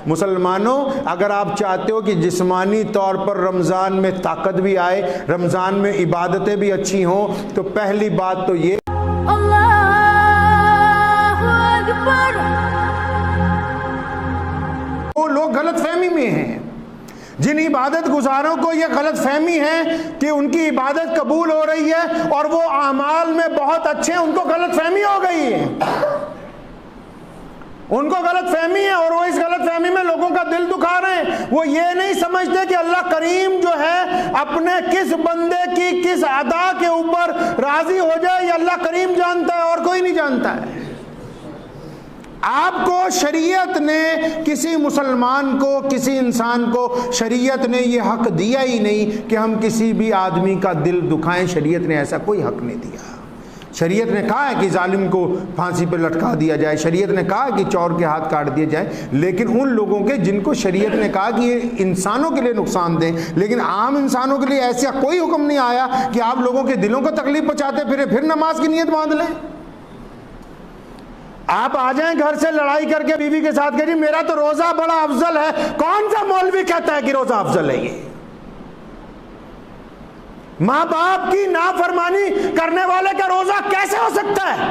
مسلمانوں اگر آپ چاہتے ہو کہ جسمانی طور پر رمضان میں طاقت بھی آئے، رمضان میں عبادتیں بھی اچھی ہوں، تو پہلی بات تو یہ وہ لوگ غلط فہمی میں ہیں، جن عبادت گزاروں کو یہ غلط فہمی ہے کہ ان کی عبادت قبول ہو رہی ہے اور وہ اعمال میں بہت اچھے ہیں، ان کو غلط فہمی ہو گئی ہے، ان کو غلط فہمی ہے اور وہ اس غلط فہمی میں لوگوں کا دل دکھا رہے ہیں۔ وہ یہ نہیں سمجھتے کہ اللہ کریم جو ہے اپنے کس بندے کی کس ادا کے اوپر راضی ہو جائے، یہ اللہ کریم جانتا ہے اور کوئی نہیں جانتا ہے۔ آپ کو شریعت نے کسی مسلمان کو، کسی انسان کو شریعت نے یہ حق دیا ہی نہیں کہ ہم کسی بھی آدمی کا دل دکھائیں، شریعت نے ایسا کوئی حق نہیں دیا۔ شریعت نے کہا ہے کہ ظالم کو پھانسی پہ لٹکا دیا جائے، شریعت نے کہا کہ چور کے ہاتھ کاٹ دیے جائیں، لیکن ان لوگوں کے جن کو شریعت نے کہا کہ یہ انسانوں کے لیے نقصان دیں، لیکن عام انسانوں کے لیے ایسا کوئی حکم نہیں آیا کہ آپ لوگوں کے دلوں کو تکلیف پہنچاتے پھر نماز کی نیت باندھ لیں۔ آپ آ جائیں گھر سے لڑائی کر کے بیوی کے ساتھ کہ جی میرا تو روزہ بڑا افضل ہے، کون سا مولوی کہتا ہے کہ روزہ افضل ہے؟ یہ ماں باپ کی نافرمانی کرنے والے کا روزہ کیسے ہو سکتا ہے؟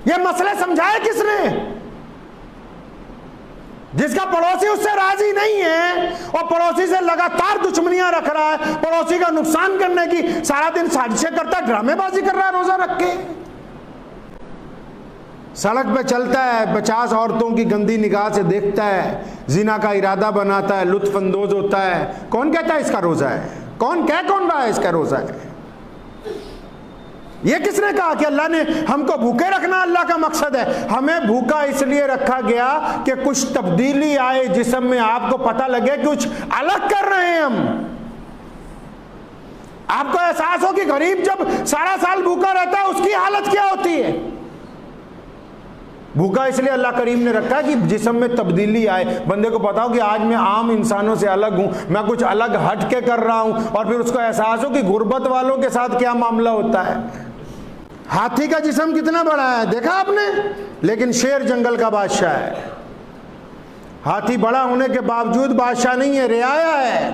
یہ مسئلے سمجھائے کس نے؟ جس کا پڑوسی اس سے راضی نہیں ہے اور پڑوسی سے لگاتار دشمنیاں رکھ رہا ہے، پڑوسی کا نقصان کرنے کی سارا دن سازشیں کرتا ہے، ڈرامے بازی کر رہا ہے روزہ رکھ کے، سڑک پہ چلتا ہے 50 عورتوں کی گندی نگاہ سے دیکھتا ہے، زنا کا ارادہ بناتا ہے، لطف اندوز ہوتا ہے، کون کہتا ہے اس کا روزہ ہے؟ کون رہا ہے اس کا روزہ ہے؟ یہ کس نے کہا کہ اللہ نے ہم کو بھوکے رکھنا اللہ کا مقصد ہے؟ ہمیں بھوکا اس لیے رکھا گیا کہ کچھ تبدیلی آئے جسم میں، آپ کو پتہ لگے کچھ الگ کر رہے ہیں ہم، آپ کو احساس ہو کہ غریب جب سارا سال بھوکا رہتا ہے اس کی حالت کیا ہوتی ہے۔ بھوکا اس لیے اللہ کریم نے رکھا کہ جسم میں تبدیلی آئے، بندے کو پتا ہو کہ آج میں عام انسانوں سے الگ ہوں، میں کچھ الگ ہٹ کے کر رہا ہوں، اور پھر اس کو احساس ہو کہ غربت والوں کے ساتھ کیا معاملہ ہوتا ہے۔ ہاتھی کا جسم کتنا بڑا ہے دیکھا آپ نے، لیکن شیر جنگل کا بادشاہ ہے۔ ہاتھی بڑا ہونے کے باوجود بادشاہ نہیں ہے، رعایا ہے۔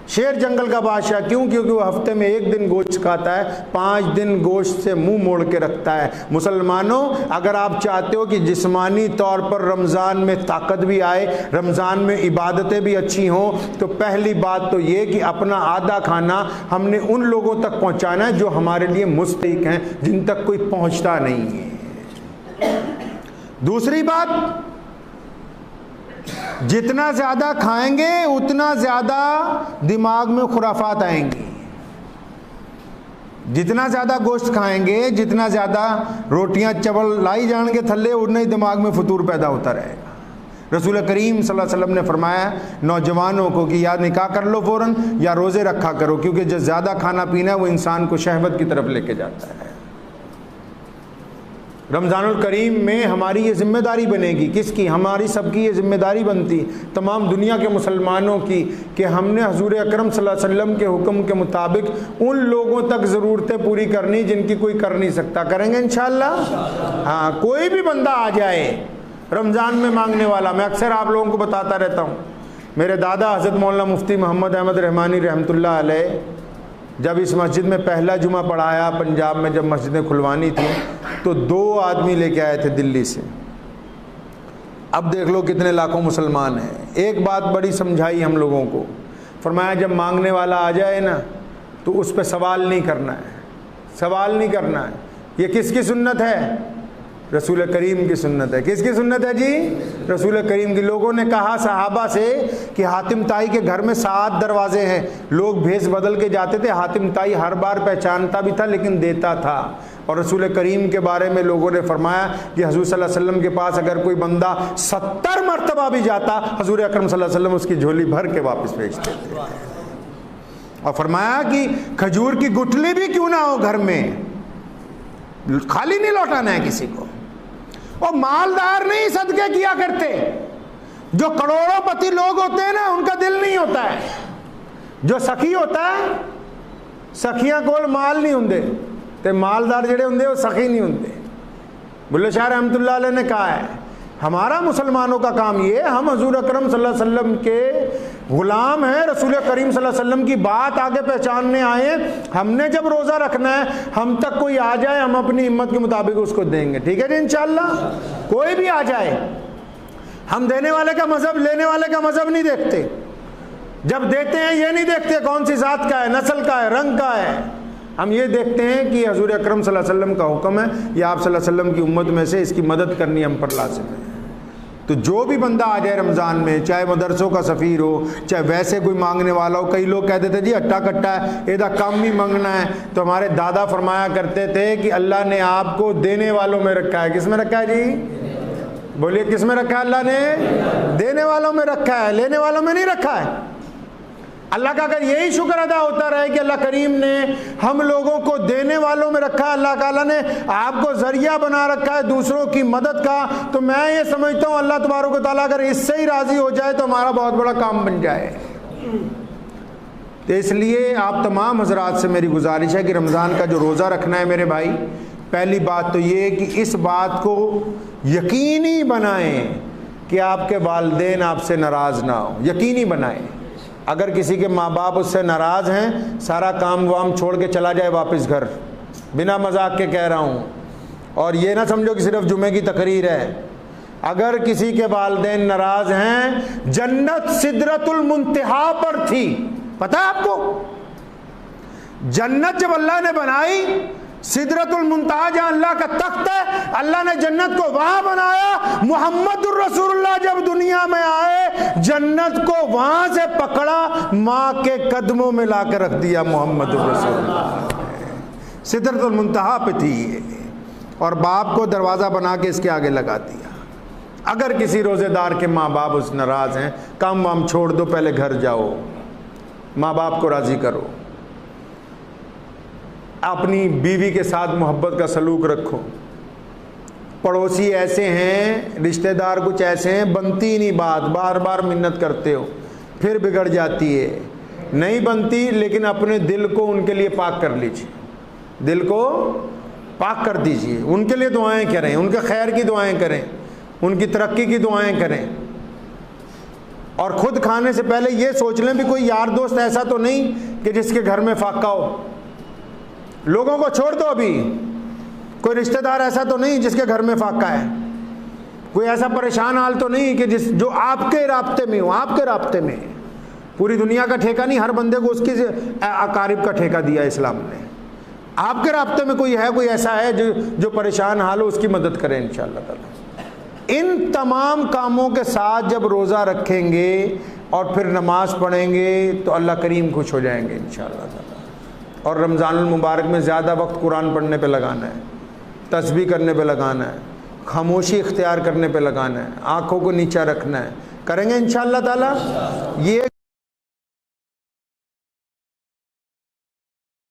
شیر جنگل کا بادشاہ کیوں؟ کیونکہ وہ ہفتے میں 1 دن گوشت کھاتا ہے، 5 دن گوشت سے منہ موڑ کے رکھتا ہے۔ مسلمانوں اگر آپ چاہتے ہو کہ جسمانی طور پر رمضان میں طاقت بھی آئے، رمضان میں عبادتیں بھی اچھی ہوں، تو پہلی بات تو یہ کہ اپنا آدھا کھانا ہم نے ان لوگوں تک پہنچانا ہے جو ہمارے لیے مستحق ہیں، جن تک کوئی پہنچتا نہیں ہے۔ دوسری بات، جتنا زیادہ کھائیں گے اتنا زیادہ دماغ میں خرافات آئیں گی، جتنا زیادہ گوشت کھائیں گے، جتنا زیادہ روٹیاں چاول لائی جان گے تھلے، اتنا ہی دماغ میں فطور پیدا ہوتا رہے گا۔ رسول کریم صلی اللہ علیہ وسلم نے فرمایا نوجوانوں کو کہ یا نکاح کر لو فوراً یا روزے رکھا کرو، کیونکہ جو زیادہ کھانا پینا ہے وہ انسان کو شہوت کی طرف لے کے جاتا ہے۔ رمضان الکریم میں ہماری یہ ذمہ داری بنے گی، کس کی؟ ہماری سب کی یہ ذمہ داری بنتی تمام دنیا کے مسلمانوں کی کہ ہم نے حضور اکرم صلی اللہ علیہ وسلم کے حکم کے مطابق ان لوگوں تک ضرورتیں پوری کرنی جن کی کوئی کر نہیں سکتا۔ کریں گے انشاءاللہ؟ ہاں، کوئی بھی بندہ آ جائے رمضان میں مانگنے والا، میں اکثر آپ لوگوں کو بتاتا رہتا ہوں، میرے دادا حضرت مولانا مفتی محمد احمد رحمانی رحمۃ اللہ علیہ جب اس مسجد میں پہلا جمعہ پڑھایا، پنجاب میں جب مسجدیں کھلوانی تھیں، تو 2 آدمی لے کے آئے تھے دلی سے۔ اب دیکھ لو کتنے لاکھوں مسلمان ہیں۔ ایک بات بڑی سمجھائی ہم لوگوں کو، فرمایا جب مانگنے والا آ جائے نا تو اس پہ سوال نہیں کرنا ہے، سوال نہیں کرنا ہے۔ یہ کس کی سنت ہے؟ رسول کریم کی سنت ہے۔ کس کی سنت ہے جی؟ رسول کریم کی۔ لوگوں نے کہا صحابہ سے کہ حاتم طائی کے گھر میں 7 دروازے ہیں، لوگ بھیس بدل کے جاتے تھے، حاتم طائی ہر بار پہچانتا بھی تھا لیکن دیتا تھا۔ اور رسول کریم کے بارے میں لوگوں نے فرمایا کہ حضور صلی اللہ علیہ وسلم کے پاس اگر کوئی بندہ 70 مرتبہ بھی جاتا، حضور اکرم صلی اللہ علیہ وسلم اس کی جھولی بھر کے واپس بھیجتے تھے۔ اور فرمایا کہ کھجور کی گٹھلی بھی کیوں نہ ہو گھر میں، خالی نہیں لوٹانا ہے کسی کو۔ اور مالدار نہیں صدقے کیا کرتے، جو کروڑوں پتی لوگ ہوتے ہیں نا ان کا دل نہیں ہوتا ہے۔ جو سخی ہوتا ہے، سخیاں کول مال نہیں ہوندے تے مالدار جڑے ہوندے وہ سخی نہیں ہوندے۔ بلے شاہ رحمۃ اللہ علیہ نے کہا ہے ہمارا مسلمانوں کا کام یہ ہے، ہم حضور اکرم صلی اللہ علیہ وسلم کے غلام ہیں، رسول کریم صلی اللہ علیہ وسلم کی بات آگے پہچاننے آئے ہیں۔ ہم نے جب روزہ رکھنا ہے، ہم تک کوئی آ جائے ہم اپنی ہمت کے مطابق اس کو دیں گے، ٹھیک ہے جی انشاءاللہ، کوئی بھی آ جائے۔ ہم دینے والے کا مذہب، لینے والے کا مذہب نہیں دیکھتے، جب دیتے ہیں یہ نہیں دیکھتے کون سی ذات کا ہے، نسل کا ہے، رنگ کا ہے، ہم یہ دیکھتے ہیں کہ حضور اکرم صلی اللہ علیہ وسلم کا حکم ہے، یا آپ صلی اللہ علیہ وسلم کی امت میں سے اس کی مدد کرنی ہم پر لازم ہے۔ تو جو بھی بندہ آ جائے رمضان میں، چاہے مدرسوں کا سفیر ہو، چاہے ویسے کوئی مانگنے والا ہو، کئی لوگ کہتے تھے جی ہٹا کٹا ہے، ایدہ کم ہی مانگنا ہے، تو ہمارے دادا فرمایا کرتے تھے کہ اللہ نے آپ کو دینے والوں میں رکھا ہے۔ کس میں رکھا ہے جی؟ بولیے کس میں رکھا ہے؟ اللہ نے دینے والوں میں رکھا ہے، لینے والوں میں نہیں رکھا ہے۔ اللہ کا اگر یہی شکر ادا ہوتا رہے کہ اللہ کریم نے ہم لوگوں کو دینے والوں میں رکھا ہے، اللہ تعالیٰ نے آپ کو ذریعہ بنا رکھا ہے دوسروں کی مدد کا، تو میں یہ سمجھتا ہوں اللہ تبارک و تعالیٰ اگر اس سے ہی راضی ہو جائے تو ہمارا بہت بڑا کام بن جائے۔ تو اس لیے آپ تمام حضرات سے میری گزارش ہے کہ رمضان کا جو روزہ رکھنا ہے میرے بھائی، پہلی بات تو یہ کہ اس بات کو یقینی بنائیں کہ آپ کے والدین آپ سے ناراض نہ ہوں، یقینی بنائیں۔ اگر کسی کے ماں باپ اس سے ناراض ہیں، سارا کام وام چھوڑ کے چلا جائے واپس گھر، بنا مذاق کے کہہ رہا ہوں، اور یہ نہ سمجھو کہ صرف جمعے کی تقریر ہے۔ اگر کسی کے والدین ناراض ہیں، جنت سدرۃ المنتہا پر تھی، پتہ ہے آپ کو؟ جنت جب اللہ نے بنائی، سدرۃ المنتہا جہاں اللہ کا تخت ہے، اللہ نے جنت کو وہاں بنایا۔ محمد الرسول اللہ جب دنیا میں آئے، جنت کو وہاں سے پکڑا، ماں کے قدموں میں لا کے رکھ دیا محمد الرسول اللہ۔ سدرۃ المنتہا پہ تھی یہ، اور باپ کو دروازہ بنا کے اس کے آگے لگا دیا۔ اگر کسی روزے دار کے ماں باپ اس ناراض ہیں، کام وام چھوڑ دو، پہلے گھر جاؤ، ماں باپ کو راضی کرو، اپنی بیوی کے ساتھ محبت کا سلوک رکھو۔ پڑوسی ایسے ہیں، رشتہ دار کچھ ایسے ہیں، بنتی نہیں بات، بار بار منت کرتے ہو، پھر بگڑ جاتی ہے، نہیں بنتی، لیکن اپنے دل کو ان کے لیے پاک کر لیجیے، دل کو پاک کر دیجیے، ان کے لیے دعائیں کریں، ان کے خیر کی دعائیں کریں، ان کی ترقی کی دعائیں کریں، اور خود کھانے سے پہلے یہ سوچ لیں بھی کوئی یار دوست ایسا تو نہیں کہ جس کے گھر میں فاقہ ہو۔ لوگوں کو چھوڑ دو، ابھی کوئی رشتہ دار ایسا تو نہیں جس کے گھر میں فاقہ ہے، کوئی ایسا پریشان حال تو نہیں کہ جو آپ کے رابطے میں ہو، آپ کے رابطے میں۔ پوری دنیا کا ٹھیکہ نہیں، ہر بندے کو اس کی اقارب کا ٹھیکہ دیا اسلام نے۔ آپ کے رابطے میں کوئی ہے، کوئی ایسا ہے جو پریشان حال ہو، اس کی مدد کریں انشاءاللہ تعالی۔ ان تمام کاموں کے ساتھ جب روزہ رکھیں گے اور پھر نماز پڑھیں گے تو اللہ کریم خوش ہو جائیں گے انشاءاللہ تعالی۔ اور رمضان المبارک میں زیادہ وقت قرآن پڑھنے پہ لگانا ہے، تسبیح کرنے پہ لگانا ہے، خاموشی اختیار کرنے پہ لگانا ہے، آنکھوں کو نیچا رکھنا ہے، کریں گے انشاءاللہ تعالی یہ